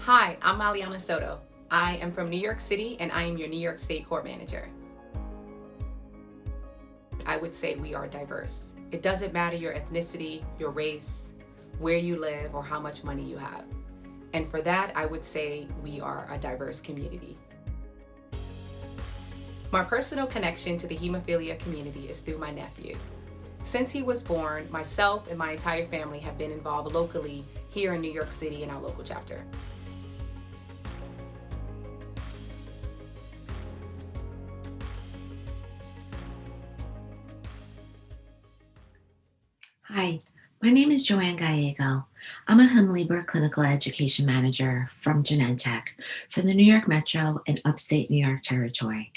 Hi, I'm Maliana Soto. I am from New York City and I am your New York State Court Manager. I would say we are diverse. It doesn't matter your ethnicity, your race, where you live, or how much money you have. And for that, I would say we are a diverse community. My personal connection to the hemophilia community is through my nephew. Since he was born, myself and my entire family have been involved locally here in New York City in our local chapter. Hi, my name is Joanne Gallego. I'm a Hemlibra Clinical Education Manager from Genentech for the New York Metro and Upstate New York Territory.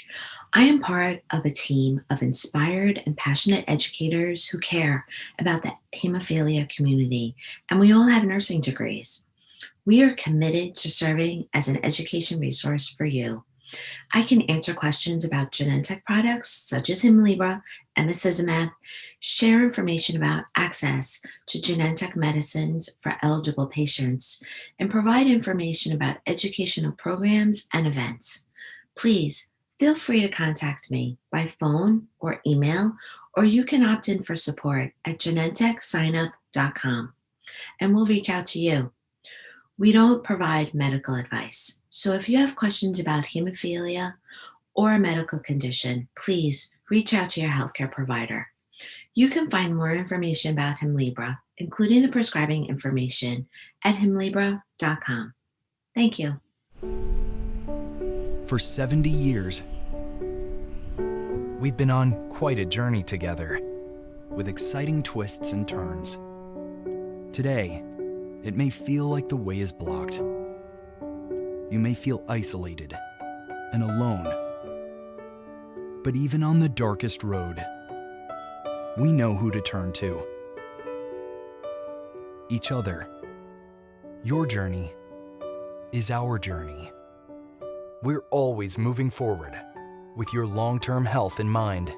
I am part of a team of inspired and passionate educators who care about the hemophilia community, and we all have nursing degrees. We are committed to serving as an education resource for you. I can answer questions about Genentech products such as Hemlibra, emicizumab, share information about access to Genentech medicines for eligible patients, and provide information about educational programs and events. Please feel free to contact me by phone or email, or you can opt in for support at genentechsignup.com, and we'll reach out to you. We don't provide medical advice, so if you have questions about hemophilia or a medical condition, please reach out to your healthcare provider. You can find more information about Hemlibra, including the prescribing information, at hemlibra.com. Thank you. For 70 years, we've been on quite a journey together, with exciting twists and turns. Today, it may feel like the way is blocked. You may feel isolated and alone. But even on the darkest road, we know who to turn to. Each other. Your journey is our journey. We're always moving forward with your long-term health in mind.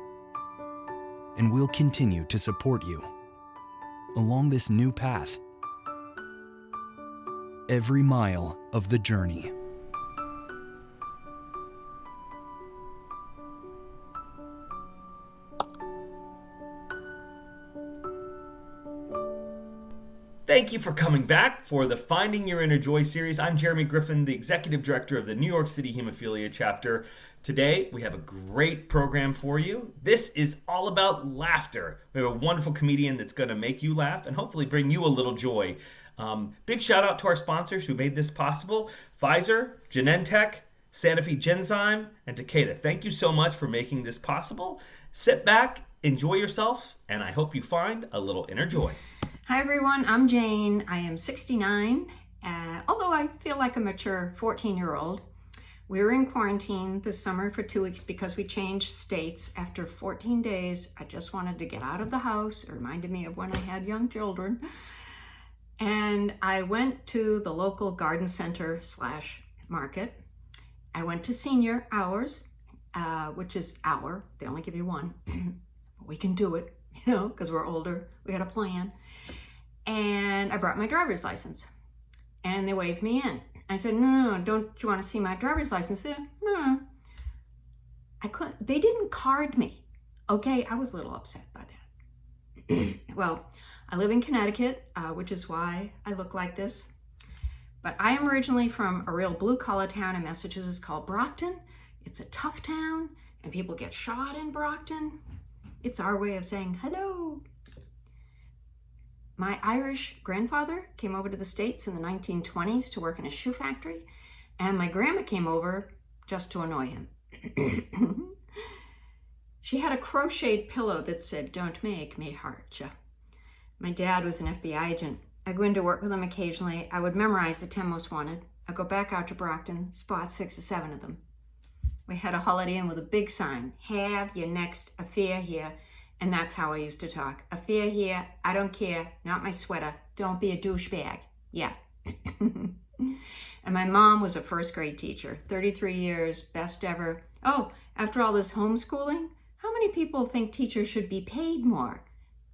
And we'll continue to support you along this new path. Every mile of the journey. Thank you for coming back for the Finding Your Inner Joy series. I'm Jeremy Griffin, the Executive Director of the New York City Hemophilia Chapter. Today, we have a great program for you. This is all about laughter. We have a wonderful comedian that's going to make you laugh and hopefully bring you a little joy. Big shout out to our sponsors who made this possible: Pfizer, Genentech, Sanofi Genzyme, and Takeda. Thank you so much for making this possible. Sit back, enjoy yourself, and I hope you find a little inner joy. Hi everyone, I'm Jane. I am 69, although I feel like a mature 14-year-old. We were in quarantine this summer for 2 weeks because we changed states. After 14 days, I just wanted to get out of the house. It reminded me of when I had young children. And I went to the local garden center / market. I went to senior hours, which is hour. They only give you one. We can do it, because we're older. We got a plan. And I brought my driver's license. And they waved me in. I said, no, don't you want to see my driver's license? They said, no. I couldn't. They didn't card me. Okay, I was a little upset by that. Well, I live in Connecticut, which is why I look like this. But I am originally from a real blue-collar town in Massachusetts called Brockton. It's a tough town, and people get shot in Brockton. It's our way of saying hello. My Irish grandfather came over to the States in the 1920s to work in a shoe factory, and my grandma came over just to annoy him. She had a crocheted pillow that said, "Don't make me hurt ya." My dad was an FBI agent. I'd go in to work with him occasionally. I would memorize the 10 most wanted. I'd go back out to Brockton, spot 6 or 7 of them. We had a Holiday Inn with a big sign, "Have your next affair here." And that's how I used to talk. "Affair here, I don't care, not my sweater. Don't be a douchebag." Yeah. And my mom was a first grade teacher, 33 years, best ever. Oh, after all this homeschooling, how many people think teachers should be paid more?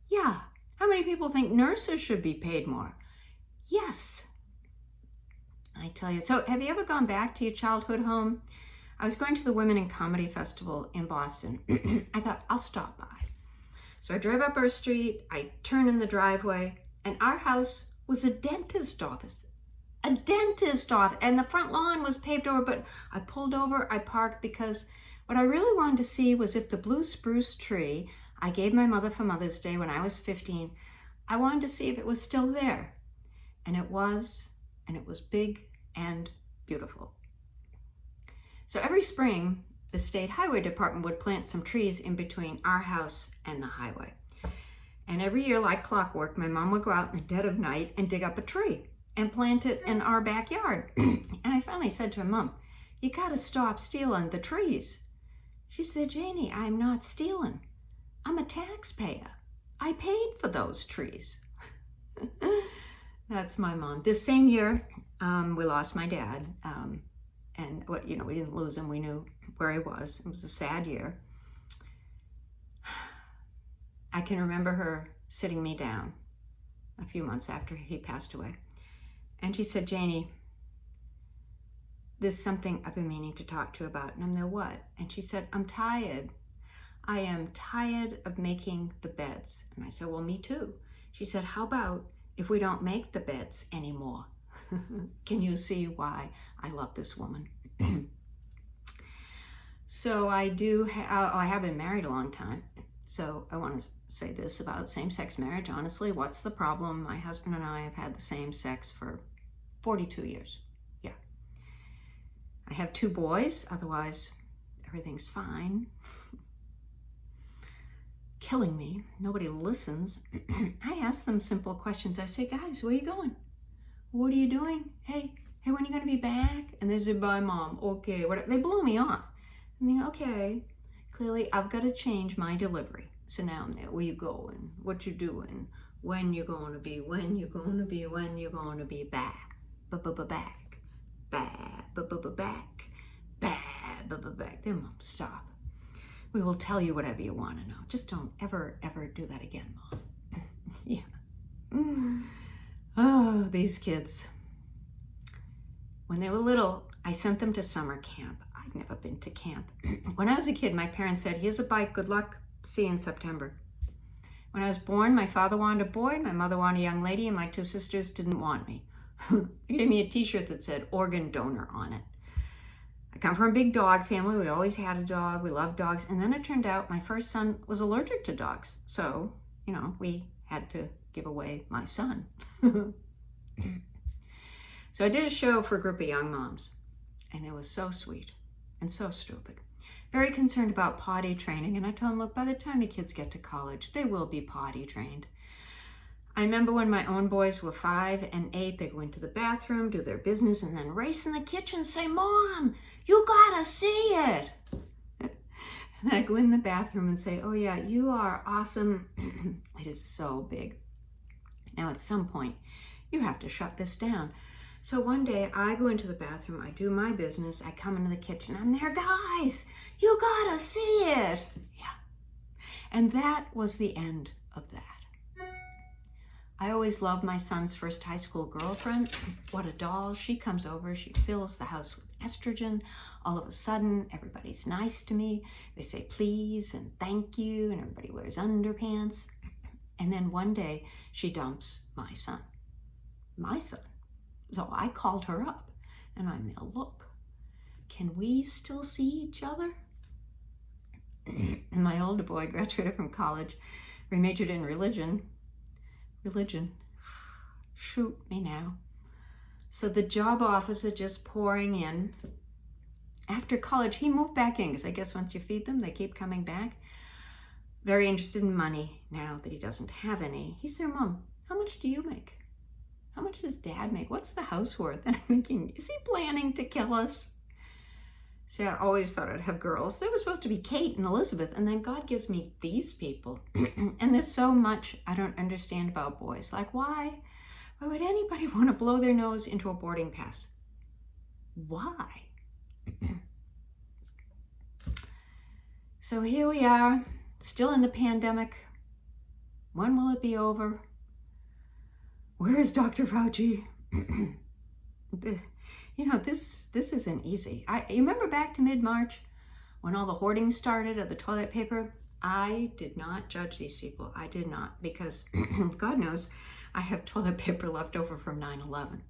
Yeah. How many people think nurses should be paid more? Yes. I tell you. So have you ever gone back to your childhood home? I was going to the Women in Comedy Festival in Boston. I thought, I'll stop by. So I drove up our street, I turned in the driveway, and our house was a dentist office. A dentist office, and the front lawn was paved over, but I pulled over, I parked, because what I really wanted to see was if the blue spruce tree I gave my mother for Mother's Day when I was 15, I wanted to see if it was still there. And it was big and beautiful. So every spring, the State Highway Department would plant some trees in between our house and the highway. And every year, like clockwork, my mom would go out in the dead of night and dig up a tree and plant it in our backyard. And I finally said to her, Mom, you gotta stop stealing the trees. She said, Janie, I'm not stealing. I'm a taxpayer. I paid for those trees. That's my mom. This same year, we lost my dad. And we didn't lose him. We knew where he was. It was a sad year. I can remember her sitting me down a few months after he passed away. And she said, Janie, there's something I've been meaning to talk to you about. And I'm there, what? And she said, I'm tired. I am tired of making the beds. And I said, well, me too. She said, how about if we don't make the beds anymore? Can you see why I love this woman? So I have been married a long time. So I want to say this about same-sex marriage. Honestly, what's the problem? My husband and I have had the same sex for 42 years. Yeah. I have 2 boys. Otherwise, everything's fine. Killing me. Nobody listens. I ask them simple questions. I say, guys, where are you going? What are you doing? Hey, when are you going to be back? And they say, bye, Mom. Okay. They blow me off. I think, okay, clearly I've got to change my delivery. So now I'm there. Where you going? What you doing? When you going to be? When you going to be? When you going to be back? Back. Back. Then, Mom, stop. We will tell you whatever you want to know. Just don't ever do that again, Mom. Yeah. Oh, these kids. When they were little, I sent them to summer camp. I'd never been to camp. When I was a kid, my parents said, here's a bike, good luck, see you in September. When I was born, my father wanted a boy, my mother wanted a young lady, and my 2 sisters didn't want me. They gave me a t-shirt that said organ donor on it. I come from a big dog family. We always had a dog. We loved dogs. And then it turned out my first son was allergic to dogs. So, we had to give away my son. So I did a show for a group of young moms, and it was so sweet and so stupid. Very concerned about potty training, and I told them, look, by the time the kids get to college, they will be potty trained. I remember when my own boys were 5 and 8, they go into the bathroom, do their business, and then race in the kitchen and say, Mom, you gotta see it. And I go in the bathroom and say, oh yeah, you are awesome. It is so big. Now at some point, you have to shut this down. So one day I go into the bathroom, I do my business, I come into the kitchen, I'm there, guys, you gotta see it. Yeah. And that was the end of that. I always loved my son's first high school girlfriend. What a doll. She comes over, she fills the house with estrogen. All of a sudden, everybody's nice to me. They say please and thank you, and everybody wears underpants. And then one day, she dumps my son. My son. So I called her up, and I'm there, look, can we still see each other? And my older boy graduated from college, remajored in religion. Shoot me now. So the job offers are just pouring in. After college, he moved back in, because I guess once you feed them, they keep coming back. Very interested in money now that he doesn't have any. He said, Mom, how much do you make? How much does Dad make? What's the house worth? And I'm thinking, is he planning to kill us? See, I always thought I'd have girls. They were supposed to be Kate and Elizabeth, and then God gives me these people. And there's so much I don't understand about boys. Like, why? Why would anybody want to blow their nose into a boarding pass? Why? So here we are, still in the pandemic. When will it be over? Where is Dr. Fauci? You know, this isn't easy. You remember back to mid-March when all the hoarding started of the toilet paper? I did not judge these people. I did not, because God knows I have toilet paper left over from 9/11.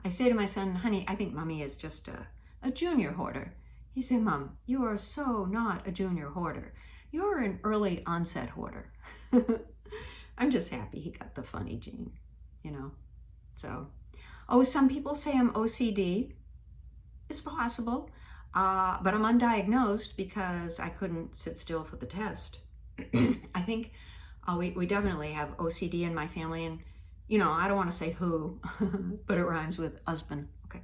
I say to my son, honey, I think mommy is just a junior hoarder. He said, Mom, you are so not a junior hoarder. You're an early onset hoarder. I'm just happy he got the funny gene, you know. So, some people say I'm OCD. It's possible, but I'm undiagnosed because I couldn't sit still for the test. I think we definitely have OCD in my family, and you know, I don't want to say who, but it rhymes with husband. Okay.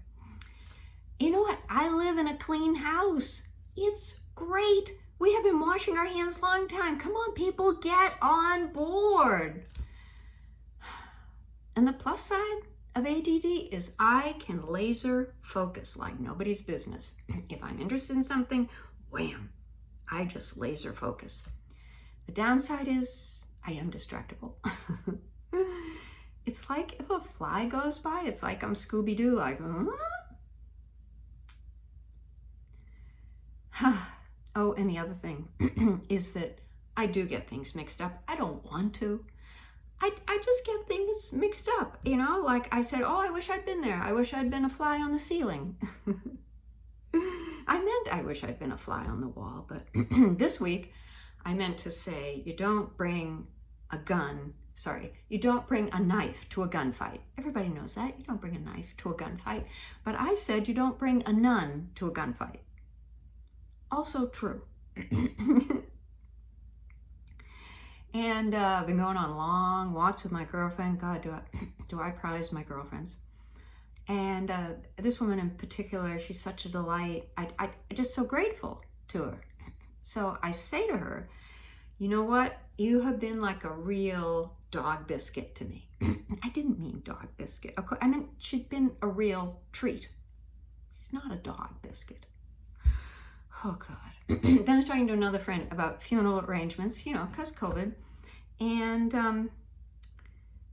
You know what? I live in a clean house. It's great. We have been washing our hands a long time. Come on, people, get on board. And the plus side of ADD is I can laser focus like nobody's business. If I'm interested in something, wham, I just laser focus. The downside is I am distractible. It's like if a fly goes by, it's like I'm Scooby-Doo, like, Oh, and the other thing is that I do get things mixed up. I don't want to. I just get things mixed up, you know, like I said, I wish I'd been there. I wish I'd been a fly on the ceiling. I meant I wish I'd been a fly on the wall, but this week I meant to say you don't bring a knife to a gunfight. Everybody knows that. You don't bring a knife to a gunfight. But I said you don't bring a nun to a gunfight. Also true. And I've been going on long walks with my girlfriend. God, do I prize my girlfriends. And this woman in particular, she's such a delight. I'm just so grateful to her. So I say to her, you know what? You have been like a real dog biscuit to me. I didn't mean dog biscuit. Of course, I meant she'd been a real treat. She's not a dog biscuit. Oh, God. Then I was talking to another friend about funeral arrangements, you know, because COVID. And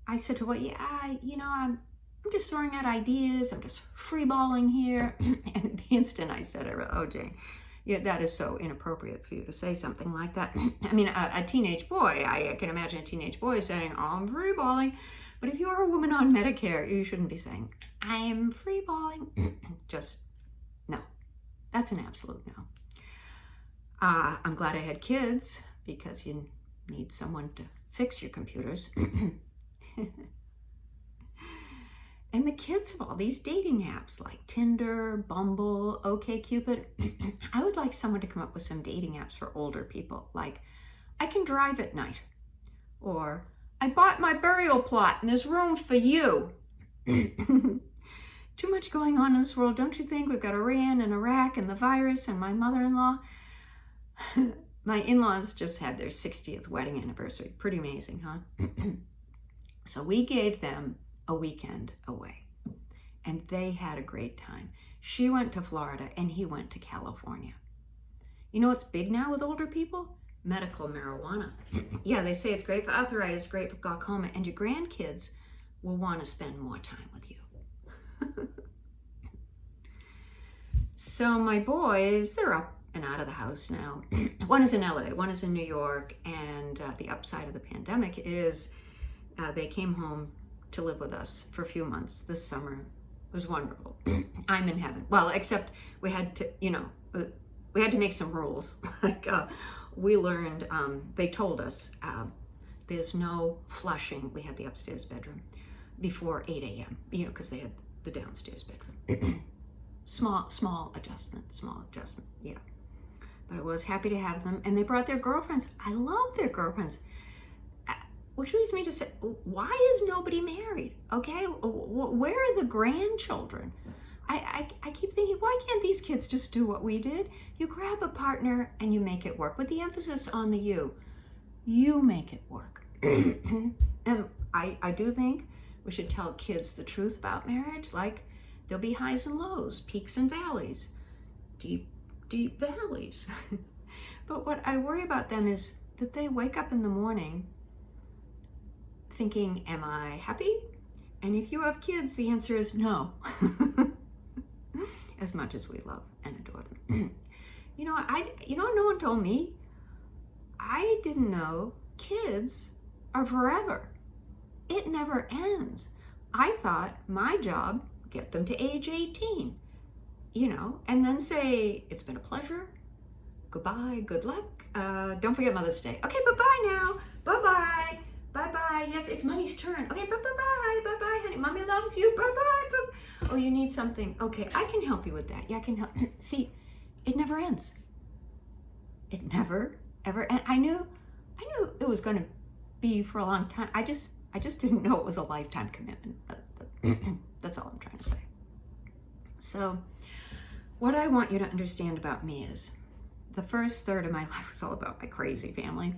I said to her, I'm just throwing out ideas. I'm just freeballing here. And the instant I said it, oh, Jane, yeah, that is so inappropriate for you to say something like that. I mean, a teenage boy, I can imagine a teenage boy saying, I'm freeballing. But if you're a woman on Medicare, you shouldn't be saying, I'm freeballing. Just, no. That's an absolute no. I'm glad I had kids because you need someone to fix your computers. And the kids have all these dating apps like Tinder, Bumble, OkCupid. I would like someone to come up with some dating apps for older people, like I can drive at night, or I bought my burial plot and there's room for you. Too much going on in this world, don't you think? We've got Iran and Iraq and the virus and my mother-in-law. My in-laws just had their 60th wedding anniversary. Pretty amazing, huh? So we gave them a weekend away, and they had a great time. She went to Florida, and he went to California. You know what's big now with older people? Medical marijuana. Yeah, they say it's great for arthritis, great for glaucoma, and your grandkids will want to spend more time with you. So my boys, they're up and out of the house now. One is in LA, one is in New York, and the upside of the pandemic is they came home to live with us for a few months this summer. It was wonderful. I'm in heaven. Well, except we had to make some rules. Like we learned, they told us there's no flushing. We had the upstairs bedroom before 8 a.m., because they had the downstairs bedroom. Small adjustment, yeah. But I was happy to have them, and they brought their girlfriends. I love their girlfriends. Which leads me to say, why is nobody married? Okay, where are the grandchildren? I keep thinking, why can't these kids just do what we did? You grab a partner and you make it work, with the emphasis on the you. You make it work. And I do think we should tell kids the truth about marriage. Like, there'll be highs and lows, peaks and valleys, deep valleys. But what I worry about them is that they wake up in the morning thinking, am I happy? And if you have kids, the answer is no. As much as we love and adore them. No one told me. I didn't know kids are forever. It never ends. I thought my job, get them to age 18, and then say, it's been a pleasure. Goodbye, good luck. Don't forget Mother's Day. Okay, bye-bye now. Bye-bye. Bye-bye. Yes, it's Mommy's turn. Okay, bye-bye. Bye-bye, honey. Mommy loves you. Bye-bye. Oh, you need something. Okay, I can help you with that. Yeah, I can help. See, it never ends. It never, ever. And I knew it was going to be for a long time. I just didn't know it was a lifetime commitment. That's all I'm trying to say. So what I want you to understand about me is the first third of my life was all about my crazy family.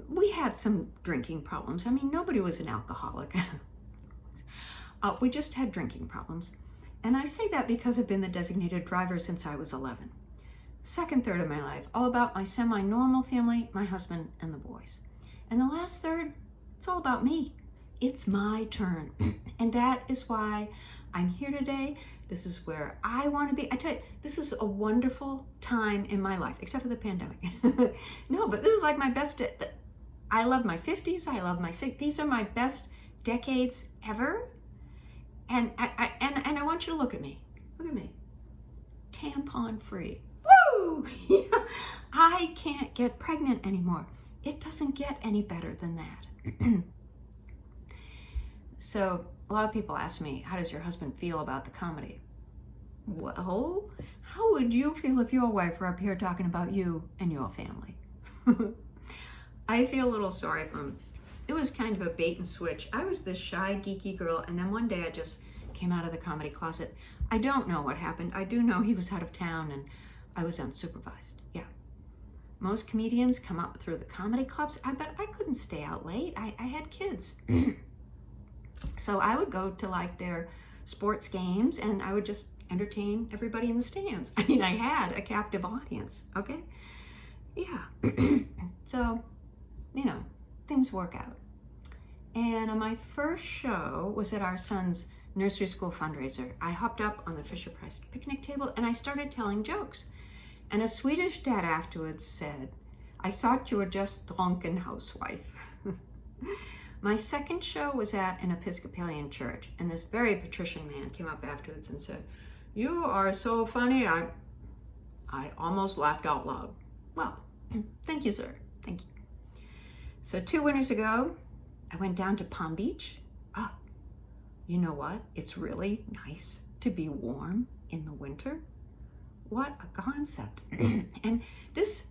We had some drinking problems. I mean, nobody was an alcoholic. We just had drinking problems. And I say that because I've been the designated driver since I was 11. Second third of my life, all about my semi-normal family, my husband, and the boys. And the last third, it's all about me. It's my turn. And that is why I'm here today. This is where I want to be. I tell you, this is a wonderful time in my life, except for the pandemic. No, but this is like my best. I love my 50s. I love my 60s. These are my best decades ever. And I want you to look at me. Look at me. Tampon free. Woo! I can't get pregnant anymore. It doesn't get any better than that. So a lot of people ask me, how does your husband feel about the comedy? Well, how would you feel if your wife were up here talking about you and your family? I feel a little sorry for him. It was kind of a bait and switch. I was this shy, geeky girl, and then one day I just came out of the comedy closet. I don't know what happened. I do know he was out of town and I was unsupervised. Yeah. Most comedians come up through the comedy clubs. But I couldn't stay out late. I had kids. So I would go to like their sports games and I would just entertain everybody in the stands. I mean, I had a captive audience, okay? Yeah. So, things work out. And my first show was at our son's nursery school fundraiser. I hopped up on the Fisher-Price picnic table and I started telling jokes. And a Swedish dad afterwards said, I thought you were just drunken housewife. My second show was at an Episcopalian church, and this very patrician man came up afterwards and said, you are so funny, I almost laughed out loud. Well, thank you, sir. Thank you. So 2 winters ago, I went down to Palm Beach. You know what? It's really nice to be warm in the winter. What a concept. And this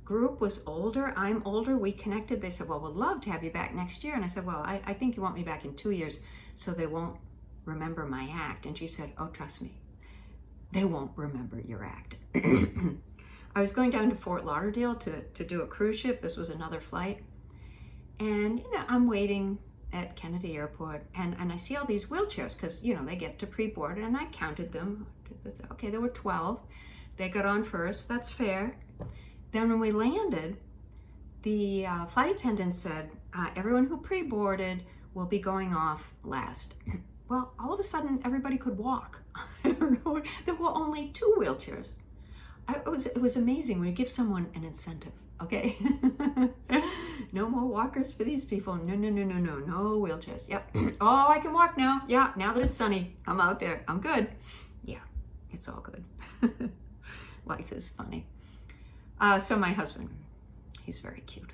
group was older. I'm older. We connected. They said, well, we'd love to have you back next year. And I said, well, I think you want me back in 2 years so they won't remember my act. And she said, oh, trust me, they won't remember your act. I was going down to Fort Lauderdale to do a cruise ship. This was another flight. And, I'm waiting at Kennedy Airport and I see all these wheelchairs because, they get to pre-board and I counted them. Okay, there were 12. They got on first. That's fair. Then when we landed, the flight attendant said, everyone who pre-boarded will be going off last. Well, all of a sudden, everybody could walk. I don't know. There were only 2 wheelchairs. It was amazing when you give someone an incentive, okay? No more walkers for these people. No wheelchairs. Yep. Oh, I can walk now. Yeah, now that it's sunny, I'm out there. I'm good. Yeah, it's all good. Life is funny. So my husband, he's very cute.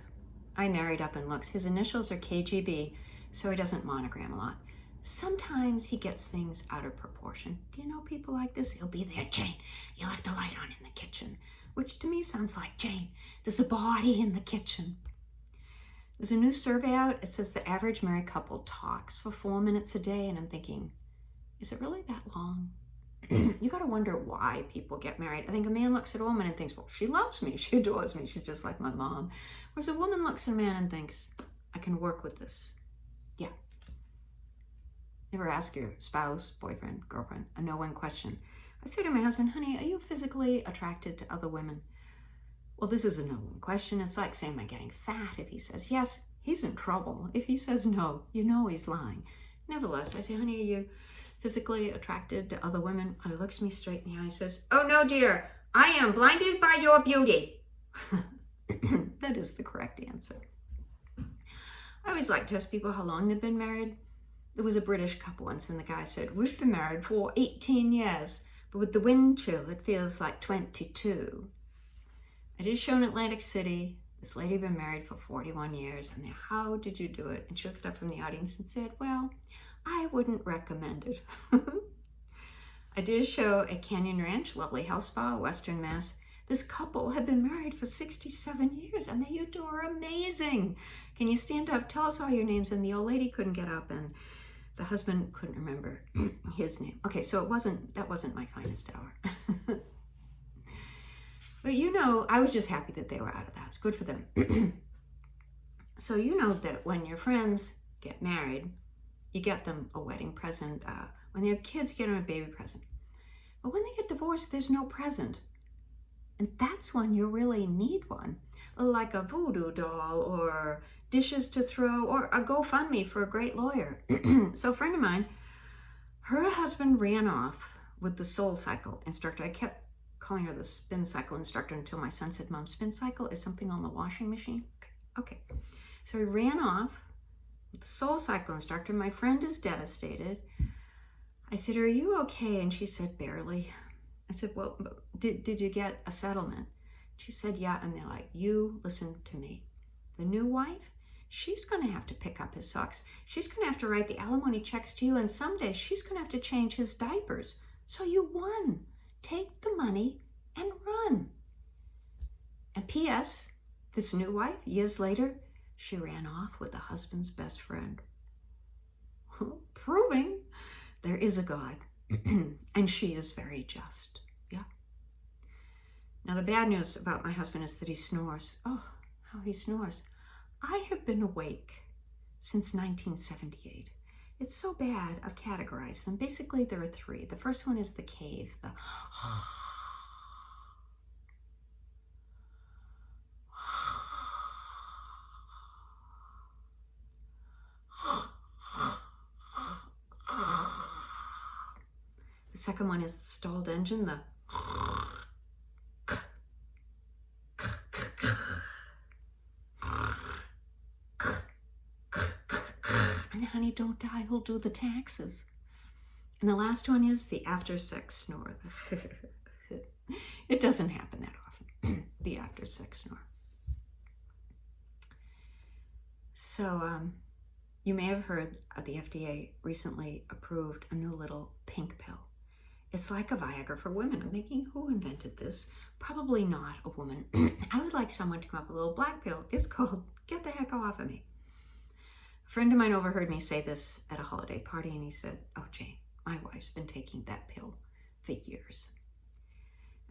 I married up in looks. His initials are KGB, so he doesn't monogram a lot. Sometimes he gets things out of proportion. Do you know people like this? He'll be there, Jane, you left the light on in the kitchen, which to me sounds like, Jane, there's a body in the kitchen. There's a new survey out. It says the average married couple talks for 4 minutes a day, and I'm thinking, is it really that long? You got to wonder why people get married. I think a man looks at a woman and thinks, well, she loves me, she adores me, she's just like my mom. Whereas a woman looks at a man and thinks, I can work with this. Yeah. Never ask your spouse, boyfriend, girlfriend a no-one question. I say to my husband, honey, are you physically attracted to other women? Well, this is a no-one question. It's like saying, am I getting fat? If he says yes, he's in trouble. If he says no, he's lying. Nevertheless, I say, honey, are you physically attracted to other women? He looks me straight in the eye and says, oh no, dear, I am blinded by your beauty. That is the correct answer. I always like to ask people how long they've been married. There was a British couple once, and the guy said, we've been married for 18 years, but with the wind chill, it feels like 22. I did a show in Atlantic City. This lady had been married for 41 years, and how did you do it? And she looked up from the audience and said, well, I wouldn't recommend it. I did a show at Canyon Ranch, lovely health spa, Western Mass. This couple had been married for 67 years, and they are amazing. Can you stand up? Tell us all your names. And the old lady couldn't get up, and the husband couldn't remember his name. Okay, so that wasn't my finest hour. But you know, I was just happy that they were out of the house. Good for them. So you know that when your friends get married, you get them a wedding present. When they have kids, you get them a baby present. But when they get divorced, there's no present. And that's when you really need one. Like a voodoo doll, or dishes to throw, or a GoFundMe for a great lawyer. So a friend of mine, her husband ran off with the SoulCycle instructor. I kept calling her the spin cycle instructor until my son said, Mom, spin cycle is something on the washing machine? Okay. So he ran off with the SoulCycle instructor. My friend is devastated. I said, are you okay? And she said, barely. I said, well, did you get a settlement? She said, yeah. And they're like, you listen to me. The new wife, she's going to have to pick up his socks. She's going to have to write the alimony checks to you. And someday she's going to have to change his diapers. So you won. Take the money and run. And P.S., this new wife, years later, she ran off with the husband's best friend. Proving there is a God. And she is very just. Yeah. Now the bad news about my husband is that he snores. Oh, how he snores. I have been awake since 1978. It's so bad, I've categorized them. Basically, there are three. The first one is the cave, the The second one is the stalled engine, the and honey, don't die, he'll do the taxes. And the last one is the after sex snore. It doesn't happen that often, the after sex snore. So you may have heard the FDA recently approved a new little pink pill. It's like a Viagra for women. I'm thinking, who invented this? Probably not a woman. I would like someone to come up with a little black pill. It's called Get the Heck Off of Me. A friend of mine overheard me say this at a holiday party, and he said, oh, Jane, my wife's been taking that pill for years.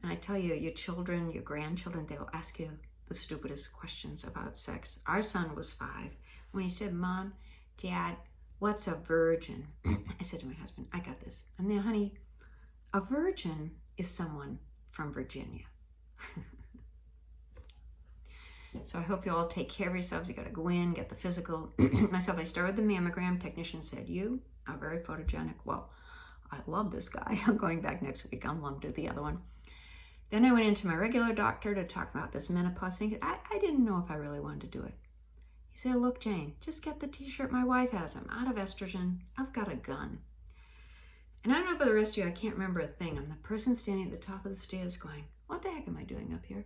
And I tell you, your children, your grandchildren, they will ask you the stupidest questions about sex. Our son was 5. When he said, Mom, Dad, what's a virgin? I said to my husband, I got this. I'm there, honey. A virgin is someone from Virginia. So I hope you all take care of yourselves. You got to go in, get the physical. Myself, I started the mammogram. Technician said, you are very photogenic. Well, I love this guy. I'm going back next week. I'm lumped to the other one. Then I went into my regular doctor to talk about this menopause thing. I didn't know if I really wanted to do it. He said, look, Jane, just get the t-shirt my wife has. I'm out of estrogen. I've got a gun. And I don't know about the rest of you, I can't remember a thing. I'm the person standing at the top of the stairs going, what the heck am I doing up here?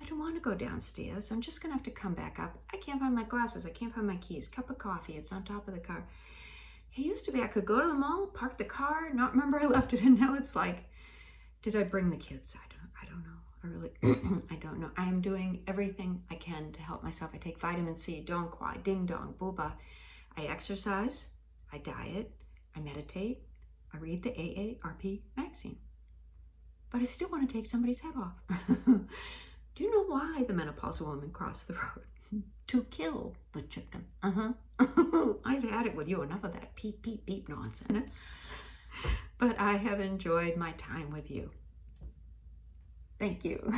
I don't want to go downstairs. I'm just going to have to come back up. I can't find my glasses. I can't find my keys. Cup of coffee. It's on top of the car. It used to be I could go to the mall, park the car, not remember I left it. And now it's like, did I bring the kids? I don't know. I really, I don't know. I am doing everything I can to help myself. I take vitamin C, dong quai, ding dong, booba. I exercise. I diet. I meditate. I read the AARP magazine. But I still want to take somebody's head off. Do you know why the menopausal women cross the road? To kill the chicken. I've had it with you. Enough of that beep, beep, beep nonsense. But I have enjoyed my time with you. Thank you.